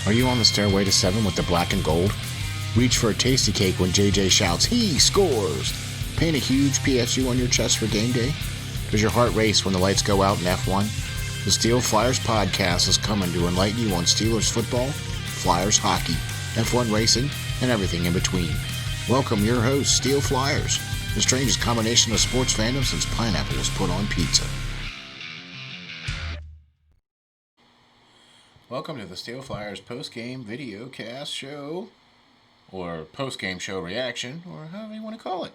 Are you on the stairway to 7 with the black and gold? Reach for a tasty cake when JJ shouts, "He scores!" Paint a huge PSU on your chest for game day? Does your heart race when the lights go out in F1? The SteelFlyers podcast is coming to enlighten you on Steelers football, Flyers hockey, F1 racing, and everything in between. Welcome your host, SteelFlyers, the strangest combination of sports fandom since pineapple was put on pizza. Welcome to the SteelFlyers post-game video cast show, or post-game show reaction, or however you want to call it.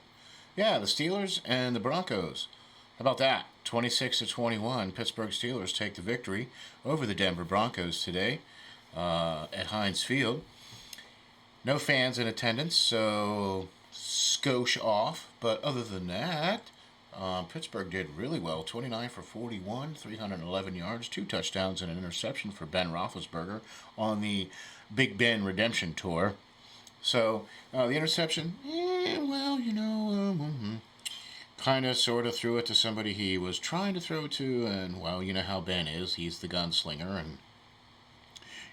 Yeah, the Steelers and the Broncos. How about that? 26-21, Pittsburgh Steelers take the victory over the Denver Broncos today at Heinz Field. No fans in attendance, so skosh off. But other than that, Pittsburgh did really well. 29 for 41, 311 yards, 2 touchdowns and an interception for Ben Roethlisberger on the Big Ben Redemption Tour. So the interception, kind of sort of threw it to somebody he was trying to throw to, and well, you know how Ben is. He's the gunslinger, and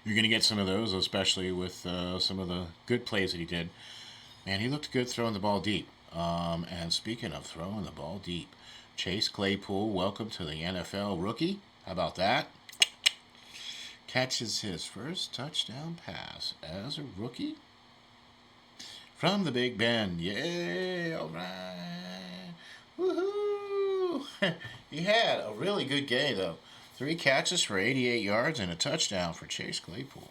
you're going to get some of those, especially with some of the good plays that he did. And he looked good throwing the ball deep. And speaking of throwing the ball deep, Chase Claypool, welcome to the NFL rookie. How about that? Catches his first touchdown pass as a rookie from the Big Ben. Yay, all right. Woohoo! He had a really good game, though. 3 catches for 88 yards and a touchdown for Chase Claypool.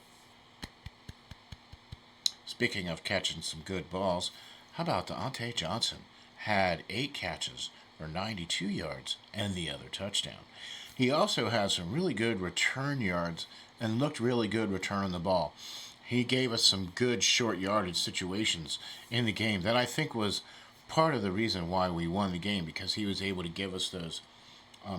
Speaking of catching some good balls, how about Deontay Johnson? Had 8 catches for 92 yards and the other touchdown. He also had some really good return yards and looked really good returning the ball. He gave us some good short yardage situations in the game that I think was part of the reason why we won the game, because he was able to give us those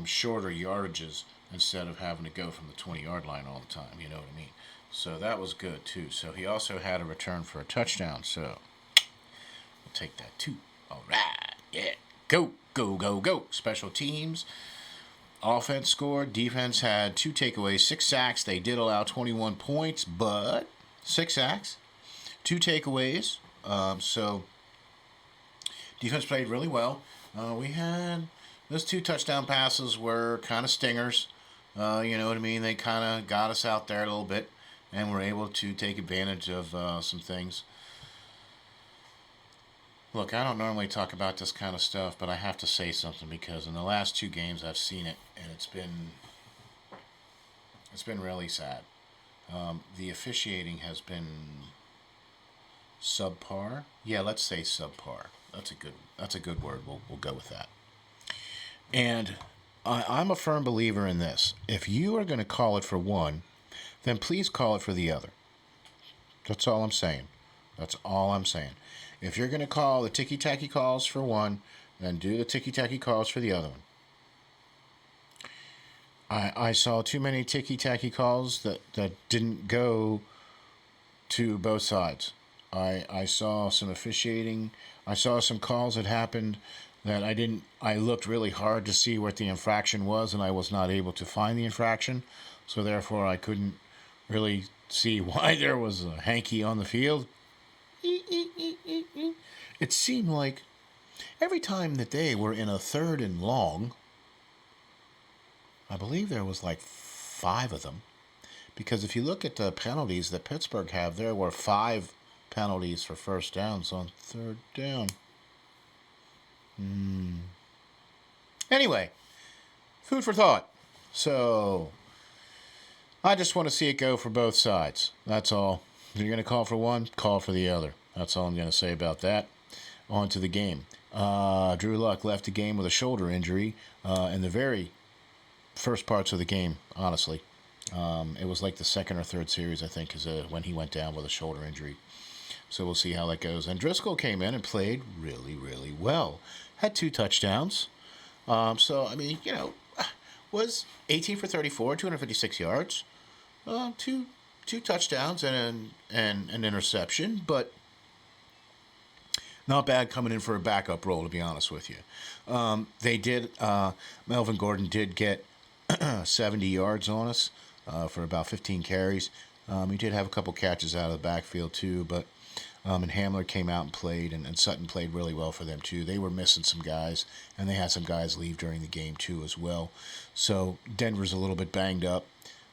shorter yardages instead of having to go from the 20-yard line all the time, you know what I mean? So that was good, too. So he also had a return for a touchdown, so we'll take that, too. All right, yeah, go, go, go, go. Special teams, offense scored, defense had 2 takeaways, 6 sacks. They did allow 21 points, but 6 sacks, 2 takeaways, so defense played really well. We had those 2 touchdown passes were kind of stingers. You know what I mean? They kind of got us out there a little bit, and we're able to take advantage of some things. Look, I don't normally talk about this kind of stuff, but I have to say something, because in the last 2 games I've seen it, and it's been really sad. The officiating has been subpar. Yeah, let's say subpar. That's a good word. We'll go with that. And I'm a firm believer in this. If you are going to call it for one, then please call it for the other. That's all I'm saying. That's all I'm saying. If you're going to call the ticky-tacky calls for one, then do the ticky-tacky calls for the other one. I saw too many ticky-tacky calls that didn't go to both sides. I saw some officiating. I saw some calls that happened that I looked really hard to see what the infraction was, and I was not able to find the infraction. So therefore, I couldn't really see why there was a hanky on the field. It seemed like every time that they were in a 3rd and long, I believe there was like 5 of them. Because if you look at the penalties that Pittsburgh have, there were 5 penalties for first downs on 3rd down. Anyway, food for thought. So, I just want to see it go for both sides. That's all. If you're going to call for one, call for the other. That's all I'm going to say about that. On to the game. Drew Luck left the game with a shoulder injury in the very first parts of the game, honestly. It was like the 2nd or 3rd series, I think, is when he went down with a shoulder injury. So we'll see how that goes. And Driscoll came in and played really, really well. Had 2 touchdowns. So, I mean, was 18 for 34, 256 yards. 2 touchdowns and an interception, but not bad coming in for a backup role, to be honest with you. Melvin Gordon did get 70 yards on us for about 15 carries. He did have a couple catches out of the backfield too, but and Hamler came out and played, and Sutton played really well for them too. They were missing some guys, and they had some guys leave during the game too as well. So Denver's a little bit banged up,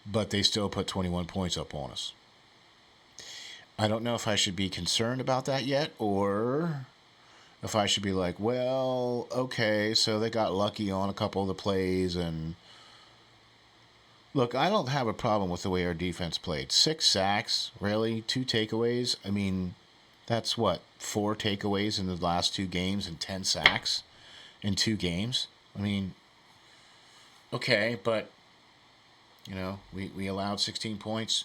but they still put 21 points up on us. I don't know if I should be concerned about that yet, or if I should be like, well, okay, so they got lucky on a couple of the plays. And look, I don't have a problem with the way our defense played. 6 sacks, really? 2 takeaways? I mean, that's what, 4 takeaways in the last 2 games and 10 sacks in 2 games? I mean, okay, but, we allowed 16 points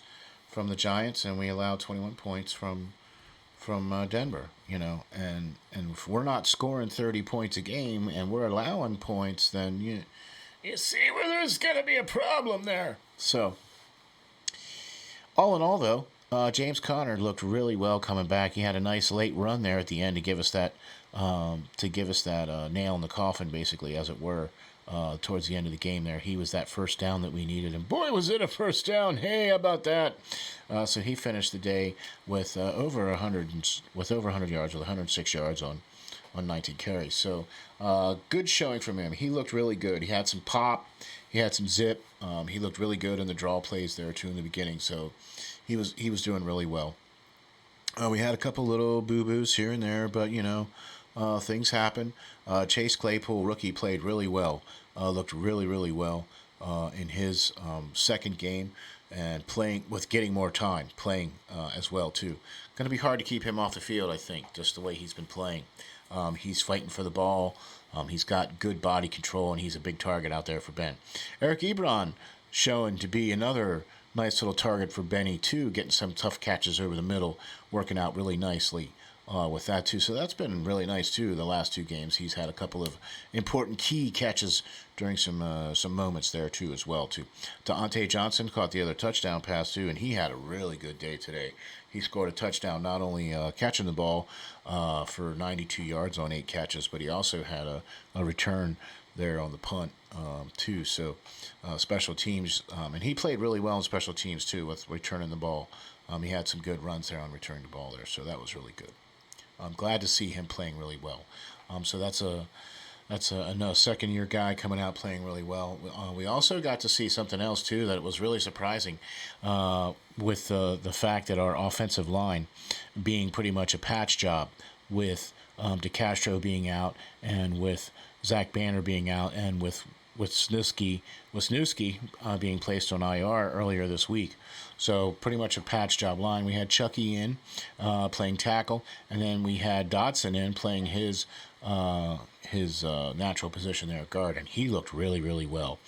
from the Giants, and we allowed 21 points from Denver, and if we're not scoring 30 points a game and we're allowing points, then you see where there's going to be a problem there. So, all in all, though, James Conner looked really well coming back. He had a nice late run there at the end to give us that nail in the coffin, basically, as it were. Towards the end of the game there, he was that first down that we needed, and boy, was it a first down! Hey, how about that? So he finished the day with over 100 yards, with 106 yards on 19 carries. So good showing from him. He looked really good. He had some pop, he had some zip. He looked really good in the draw plays there too in the beginning. So he was doing really well. We had a couple little boo-boos here and there, but things happen. Chase Claypool, rookie, played really well. Looked really, really well in his second game, and getting more time, playing as well too. Going to be hard to keep him off the field, I think, just the way he's been playing. He's fighting for the ball. He's got good body control, and he's a big target out there for Ben. Eric Ebron showing to be another nice little target for Benny too, getting some tough catches over the middle, working out really nicely. With that too, so that's been really nice too. The last 2 games, he's had a couple of important key catches during some moments there too as well too. Deontay Johnson caught the other touchdown pass too, and he had a really good day today. He scored a touchdown, not only catching the ball for 92 yards on 8 catches, but he also had a return there on the punt too. So special teams, and he played really well in special teams too with returning the ball. He had some good runs there on returning the ball there, so that was really good. I'm glad to see him playing really well. So that's a second-year guy coming out playing really well. We also got to see something else too that was really surprising, with the fact that our offensive line being pretty much a patch job, with DeCastro being out, and with Zach Banner being out, and with Wisniewski being placed on IR earlier this week. So pretty much a patch job line. We had Chucky in playing tackle, and then we had Dotson in playing his natural position there at guard, and he looked really, really well.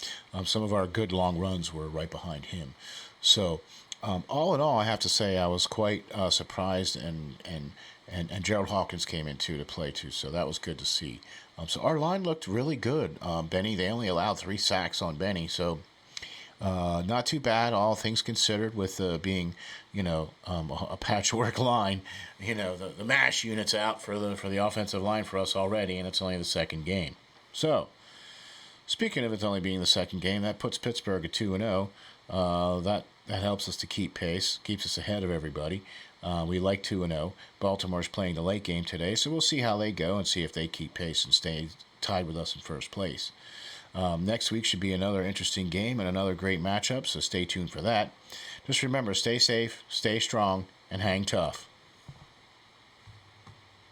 Some of our good long runs were right behind him. So all in all, I have to say I was quite surprised, and Gerald Hawkins came in too to play too, so that was good to see. So our line looked really good. Benny, they only allowed 3 sacks on Benny, so not too bad, all things considered, with being, a patchwork line. The MASH unit's out for the offensive line for us already, and it's only the second game. So, speaking of it only being the second game, that puts Pittsburgh at 2-0. That helps us to keep pace, keeps us ahead of everybody. We like 2-0. Baltimore's playing the late game today, so we'll see how they go and see if they keep pace and stay tied with us in first place. Next week should be another interesting game and another great matchup, so stay tuned for that. Just remember, stay safe, stay strong, and hang tough.